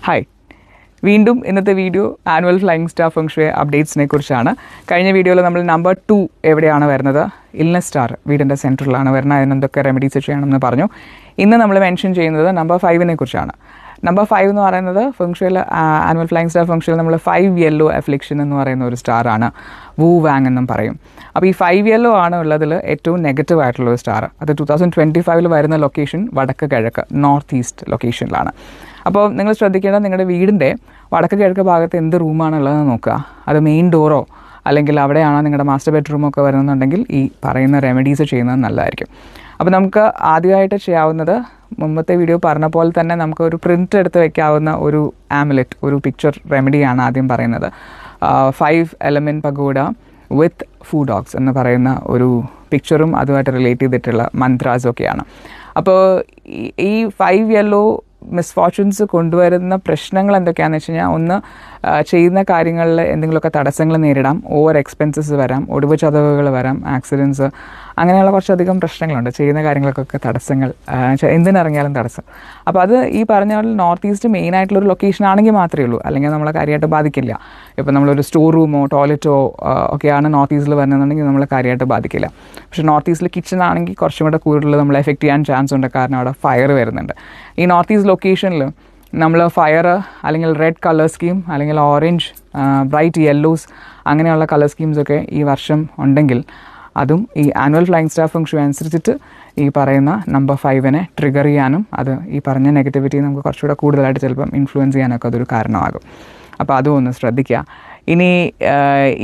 Hi, വീണ്ടും ഇന്നത്തെ video annual flying star ഫെങ്ഷുവി അപ്ഡേറ്റ്സിനെ കുറിച്ചാണ്. കഴിഞ്ഞ വീഡിയോയിൽ നമ്മൾ നമ്പർ 2 എവിടെയാണ് വരുന്നത്, ഇൽനെസ് സ്റ്റാർ വീടിൻ്റെ സെൻറ്ററിലാണ് വരുന്നത്. അതിനെന്തൊക്കെ റെമഡീസ് ചെയ്യണമെന്ന് പറഞ്ഞു. ഇന്ന് നമ്മൾ മെൻഷൻ ചെയ്യുന്നത് നമ്പർ 5 കുറിച്ചാണ്. നമ്പർ 5 എന്ന് പറയുന്നത് ഫെങ്ഷുവിൽ ആനുവൽ ഫ്ലൈയിങ് സ്റ്റാർ ഫെങ്ഷുവിൽ നമ്മൾ 5 യെല്ലോ അഫ്ലിക്ഷൻ എന്ന് പറയുന്ന ഒരു സ്റ്റാറാണ്. വൂ വാങ് എന്നും പറയും. അപ്പോൾ ഈ 5 യെല്ലോ ആണ് ഉള്ളതിൽ ഏറ്റവും നെഗറ്റീവ് ആയിട്ടുള്ള ഒരു സ്റ്റാർ. അത് 2025 വരുന്ന ലൊക്കേഷൻ വടക്ക് കിഴക്ക് നോർത്ത് ഈസ്റ്റ് ലൊക്കേഷനിലാണ്. അപ്പോൾ നിങ്ങൾ ശ്രദ്ധിക്കേണ്ടത് നിങ്ങളുടെ വീടിൻ്റെ വടക്ക് കിഴക്ക് ഭാഗത്ത് എന്ത് റൂമാണ് ഉള്ളതെന്ന് നോക്കുക. അത് മെയിൻ ഡോറോ അല്ലെങ്കിൽ അവിടെയാണോ നിങ്ങളുടെ മാസ്റ്റർ ബെഡ്റൂമൊക്കെ വരുന്നുണ്ടെങ്കിൽ ഈ പറയുന്ന റെമഡീസ് ചെയ്യുന്നത് നല്ലതായിരിക്കും. അപ്പോൾ നമുക്ക് ആദ്യമായിട്ട് ചെയ്യാവുന്നത്, മുമ്പത്തെ വീഡിയോ പറഞ്ഞ പോലെ തന്നെ നമുക്ക് ഒരു പ്രിൻ്റ് എടുത്ത് വയ്ക്കാവുന്ന ഒരു ആമുലെറ്റ്, ഒരു പിക്ചർ റെമഡിയാണ് ആദ്യം പറയുന്നത്. 5 എലമെൻറ്റ് പഗോഡ വിത്ത് ഫൂഡോഗ്സ് എന്ന് പറയുന്ന ഒരു പിക്ചറും അതുമായിട്ട് റിലേറ്റ് ചെയ്തിട്ടുള്ള മന്ത്രാസൊക്കെയാണ്. അപ്പോൾ ഈ 5 യെല്ലോ മിസ്ഫോർച്യൂൺസ് കൊണ്ടുവരുന്ന പ്രശ്നങ്ങൾ എന്തൊക്കെയാണെന്ന് വെച്ച് കഴിഞ്ഞാൽ, ഒന്ന് ചെയ്യുന്ന കാര്യങ്ങളിൽ എന്തെങ്കിലുമൊക്കെ തടസ്സങ്ങൾ നേരിടാം, ഓവർ എക്സ്പെൻസസ് വരാം, ഒടിവ് ചതവുകൾ വരാം, ആക്സിഡൻറ്റ്സ്, അങ്ങനെയുള്ള കുറച്ചധികം പ്രശ്നങ്ങളുണ്ട്. ചെയ്യുന്ന കാര്യങ്ങൾക്കൊക്കെ തടസ്സങ്ങൾ, എന്തിനിറങ്ങിയാലും തടസ്സം. അപ്പോൾ അത് ഈ പറഞ്ഞ പോലെ നോർത്ത് ഈസ്റ്റ് മെയിൻ ആയിട്ടുള്ളൊരു ലൊക്കേഷൻ ആണെങ്കിൽ മാത്രമേ ഉള്ളൂ, അല്ലെങ്കിൽ നമ്മളെ കാര്യമായിട്ട് ബാധിക്കില്ല. ഇപ്പോൾ നമ്മളൊരു സ്റ്റോർ റൂമോ ടോയ്ലറ്റോ ഒക്കെയാണ് നോർത്ത് ഈസ്റ്റിൽ വരുന്നതെന്നുണ്ടെങ്കിൽ നമ്മളെ കാര്യമായിട്ട് ബാധിക്കില്ല. പക്ഷേ നോർത്ത് ഈസ്റ്റിൽ കിച്ചൺ ആണെങ്കിൽ കുറച്ചും കൂടെ കൂടുതൽ നമ്മളെ എഫക്റ്റ് ചെയ്യാൻ ചാൻസ് ഉണ്ട്, കാരണം അവിടെ ഫയർ വരുന്നുണ്ട്. ഈ നോർത്ത് ഈസ്റ്റ് ലൊക്കേഷനിൽ നമ്മൾ ഫയർ അല്ലെങ്കിൽ റെഡ് കളർ സ്കീം അല്ലെങ്കിൽ ഓറഞ്ച്, ബ്രൈറ്റ് യെല്ലോസ് അങ്ങനെയുള്ള കളർ സ്കീംസൊക്കെ ഈ വർഷം ഉണ്ടെങ്കിൽ അതും ഈ ആനുവൽ ഫ്ലൈയിങ് സ്റ്റാർ ഫെങ്ഷുവി അനുസരിച്ചിട്ട് ഈ പറയുന്ന നമ്പർ 5 ട്രിഗർ ചെയ്യാനും അത് ഈ പറഞ്ഞ നെഗറ്റിവിറ്റി നമുക്ക് കുറച്ചുകൂടെ കൂടുതലായിട്ട് ചിലപ്പം ഇൻഫ്ലുവൻസ് ചെയ്യാനൊക്കെ അതൊരു കാരണമാകും. അപ്പോൾ അതും ഒന്ന് ശ്രദ്ധിക്കുക. ഇനി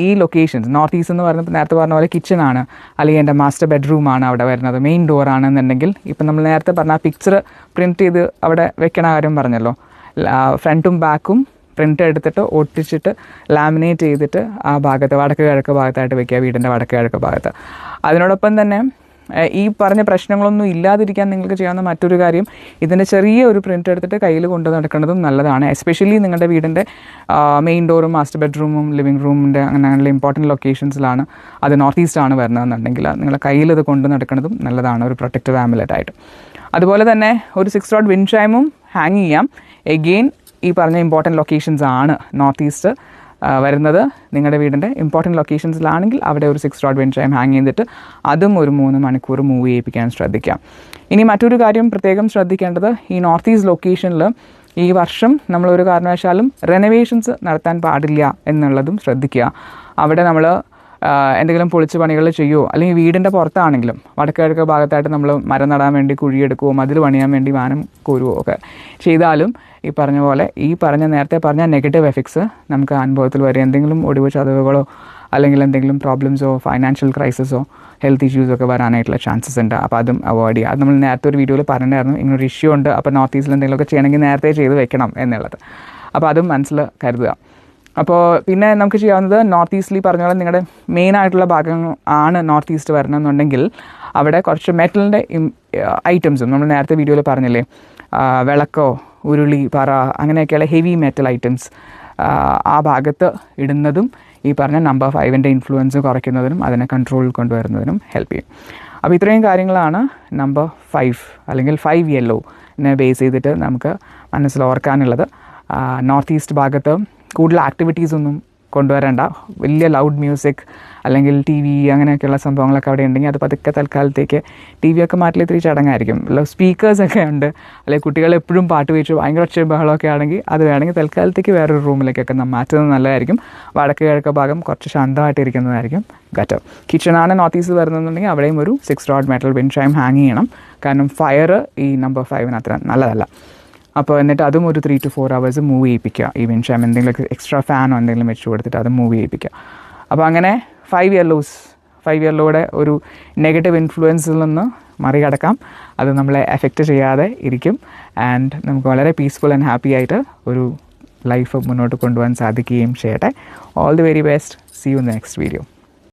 ഈ ലൊക്കേഷൻസ് നോർത്ത് ഈസ്റ്റ് എന്ന് പറയുന്നത് നേരത്തെ പറഞ്ഞ പോലെ കിച്ചണാണ്, അല്ലെങ്കിൽ എൻ്റെ മാസ്റ്റർ ബെഡ്റൂമാണ് അവിടെ വരുന്നത്, മെയിൻ ഡോറാണെന്നുണ്ടെങ്കിൽ ഇപ്പം നമ്മൾ നേരത്തെ പറഞ്ഞ ആ പിക്ചർ പ്രിൻറ്റ് ചെയ്ത് അവിടെ വെക്കണ കാര്യം പറഞ്ഞല്ലോ, ഫ്രണ്ടും ബാക്കും പ്രിൻ്റ് എടുത്തിട്ട് ഒട്ടിച്ചിട്ട് ലാമിനേറ്റ് ചെയ്തിട്ട് ആ ഭാഗത്ത് വടക്ക് കിഴക്ക് ഭാഗത്തായിട്ട് വെക്കുക, വീടിൻ്റെ വടക്ക് കിഴക്ക് ഭാഗത്ത്. അതിനോടൊപ്പം തന്നെ ഈ പറഞ്ഞ പ്രശ്നങ്ങളൊന്നും ഇല്ലാതിരിക്കാൻ നിങ്ങൾക്ക് ചെയ്യാവുന്ന മറ്റൊരു കാര്യം, ഇതിൻ്റെ ചെറിയ ഒരു പ്രിൻ്റ് എടുത്തിട്ട് കയ്യിൽ കൊണ്ടു നടക്കുന്നതും നല്ലതാണ്. എസ്പെഷ്യലി നിങ്ങളുടെ വീടിൻ്റെ മെയിൻ ഡോറും മാസ്റ്റർ ബെഡ്റൂമും ലിവിങ് റൂമിൻ്റെ അങ്ങനെയുള്ള ഇമ്പോർട്ടൻറ്റ് ലൊക്കേഷൻസിലാണ്, അത് നോർത്ത് ഈസ്റ്റ് ആണ് വരുന്നതെന്നുണ്ടെങ്കിൽ നിങ്ങളുടെ കയ്യിൽ ഇത് കൊണ്ടു നടക്കുന്നതും നല്ലതാണ്, ഒരു പ്രൊട്ടക്റ്റീവ് ആമുലെറ്റായിട്ട്. അതുപോലെ തന്നെ ഒരു 6 റോഡ് വിൻഡ് ചൈമും ഹാങ് ചെയ്യാം. എഗെയിൻ ഈ പറഞ്ഞ ഇമ്പോർട്ടൻറ്റ് ലൊക്കേഷൻസ് ആണ് നോർത്ത് ഈസ്റ്റ് വരുന്നത്. നിങ്ങളുടെ വീടിൻ്റെ ഇമ്പോർട്ടൻറ്റ് ലൊക്കേഷൻസിലാണെങ്കിൽ അവിടെ ഒരു 6 റോഡ് വിൻഡ് ചൈം ഹാങ് ചെയ്തിട്ട് അതും ഒരു 3 മണിക്കൂർ മൂവ് ചെയ്യിപ്പിക്കാൻ ശ്രദ്ധിക്കാം. ഇനി മറ്റൊരു കാര്യം പ്രത്യേകം ശ്രദ്ധിക്കേണ്ടത്, ഈ നോർത്ത് ഈസ്റ്റ് ലൊക്കേഷനിൽ ഈ വർഷം നമ്മളൊരു കാരണവശാലും റെനോവേഷൻസ് നടത്താൻ പാടില്ല എന്നുള്ളതും ശ്രദ്ധിക്കുക. അവിടെ നമ്മൾ എന്തെങ്കിലും പൊളിച്ച് പണികൾ ചെയ്യുമോ, അല്ലെങ്കിൽ വീടിൻ്റെ പുറത്താണെങ്കിലും വടക്ക് കിഴക്ക് ഭാഗത്തായിട്ട് നമ്മൾ മരം നടാൻ വേണ്ടി കുഴിയെടുക്കുകയോ മതിൽ പണിയാൻ വേണ്ടി വാനം കോരുകയോ ഒക്കെ ചെയ്താലും ഈ പറഞ്ഞ പോലെ ഈ നേരത്തെ പറഞ്ഞ നെഗറ്റീവ് എഫക്ട്സ് നമുക്ക് അനുഭവത്തിൽ വരും. എന്തെങ്കിലും ഒടിവ് ചതവുകളോ അല്ലെങ്കിൽ എന്തെങ്കിലും പ്രോബ്ലംസോ ഫൈനാൻഷ്യൽ ക്രൈസിസോ ഹെൽത്ത് ഇഷ്യൂസൊക്കെ വരാനായിട്ടുള്ള ചാൻസസ് ഉണ്ട്. അപ്പോൾ അതും അവോയ്ഡ് ചെയ്യുക. അത് നമ്മൾ നേരത്തെ ഒരു വീഡിയോയിൽ പറഞ്ഞിട്ടുണ്ടായിരുന്നു, ഇങ്ങനൊരു ഇഷ്യൂ ഉണ്ട്, അപ്പോൾ നോർത്ത് ഈസ്റ്റിൽ എന്തെങ്കിലുമൊക്കെ ചെയ്യണമെങ്കിൽ നേരത്തെ ചെയ്ത് വെക്കണം എന്നുള്ളത്. അപ്പോൾ അതും മനസ്സിൽ കരുതുക. അപ്പോൾ പിന്നെ നമുക്ക് ചെയ്യാവുന്നത്, നോർത്ത് ഈസ്റ്റിൽ പറഞ്ഞ പോലെ നിങ്ങളുടെ മെയിൻ ആയിട്ടുള്ള ഭാഗം ആണ് നോർത്ത് ഈസ്റ്റ് വരണമെന്നുണ്ടെങ്കിൽ അവിടെ കുറച്ച് മെറ്റലിൻ്റെ ഐറ്റംസും നമ്മൾ നേരത്തെ വീഡിയോയിൽ പറഞ്ഞില്ലേ, വിളക്കോ ഉരുളി പറ അങ്ങനെയൊക്കെയുള്ള ഹെവി മെറ്റൽ ഐറ്റംസ് ആ ഭാഗത്ത് ഇടുന്നതും ഈ പറഞ്ഞ നമ്പർ 5 ഇൻഫ്ലുവൻസ് കുറയ്ക്കുന്നതിനും അതിനെ കൺട്രോളിൽ കൊണ്ടുവരുന്നതിനും ഹെൽപ്പ് ചെയ്യും. അപ്പോൾ ഇത്രയും കാര്യങ്ങളാണ് നമ്പർ 5 അല്ലെങ്കിൽ 5 യെല്ലോനെ ബേസ് ചെയ്തിട്ട് നമുക്ക് മനസ്സിൽ ഓർക്കാനുള്ളത്. നോർത്ത് ഈസ്റ്റ് ഭാഗത്ത് കൂടുതൽ ആക്ടിവിറ്റീസ് ഒന്നും കൊണ്ടുവരേണ്ട. വലിയ ലൗഡ് മ്യൂസിക് അല്ലെങ്കിൽ TV അങ്ങനെയൊക്കെയുള്ള സംഭവങ്ങളൊക്കെ അവിടെ ഉണ്ടെങ്കിൽ അത് പതുക്കെ തൽക്കാലത്തേക്ക് TV ഒക്കെ മാറ്റിൽ ഇത്തിരി ചടങ്ങായിരിക്കും. സ്പീക്കേഴ്സൊക്കെ ഉണ്ട്, അല്ലെങ്കിൽ കുട്ടികൾ എപ്പോഴും പാട്ട് വെച്ചു ഭയങ്കര ഒച്ച ബഹളമൊക്കെ ആണെങ്കിൽ അത് വേണമെങ്കിൽ തൽക്കാലത്തേക്ക് വേറൊരു റൂമിലേക്കൊക്കെ മാറ്റുന്നത് നല്ലതായിരിക്കും. വടക്ക് കിഴക്ക് ഭാഗം കുറച്ച് ശാന്തമായിട്ടിരിക്കുന്നതായിരിക്കും ബെറ്റർ. കിച്ചണാണ് നോർത്ത് ഈസ്റ്റ് വരുന്നതെന്നുണ്ടെങ്കിൽ അവിടെയും ഒരു 6 road metal wind chime hang ചെയ്യണം, കാരണം ഫയർ ഈ നമ്പർ 5 അത്ര നല്ലതല്ല. അപ്പോൾ എന്നിട്ട് അതും ഒരു 3 to 4 hours മൂവ് ചെയ്യിപ്പിക്കുക. ഈ വിൻഡ് ചൈം എന്തെങ്കിലും എക്സ്ട്രാ ഫാനോ എന്തെങ്കിലും വെച്ച് കൊടുത്തിട്ട് അത് മൂവ് ചെയ്യിപ്പിക്കുക. അപ്പോൾ അങ്ങനെ 5 യെല്ലോയുടെ ഒരു നെഗറ്റീവ് ഇൻഫ്ലുവൻസിൽ നിന്ന് മറികടക്കാം. അത് നമ്മളെ എഫക്റ്റ് ചെയ്യാതെ ഇരിക്കും. ആൻഡ് നമുക്ക് വളരെ പീസ്ഫുൾ ആൻഡ് ഹാപ്പി ആയിട്ട് ഒരു ലൈഫ് മുന്നോട്ട് കൊണ്ടുപോകാൻ സാധിക്കുകയും ചെയ്യട്ടെ. All the very best. See you in the next video.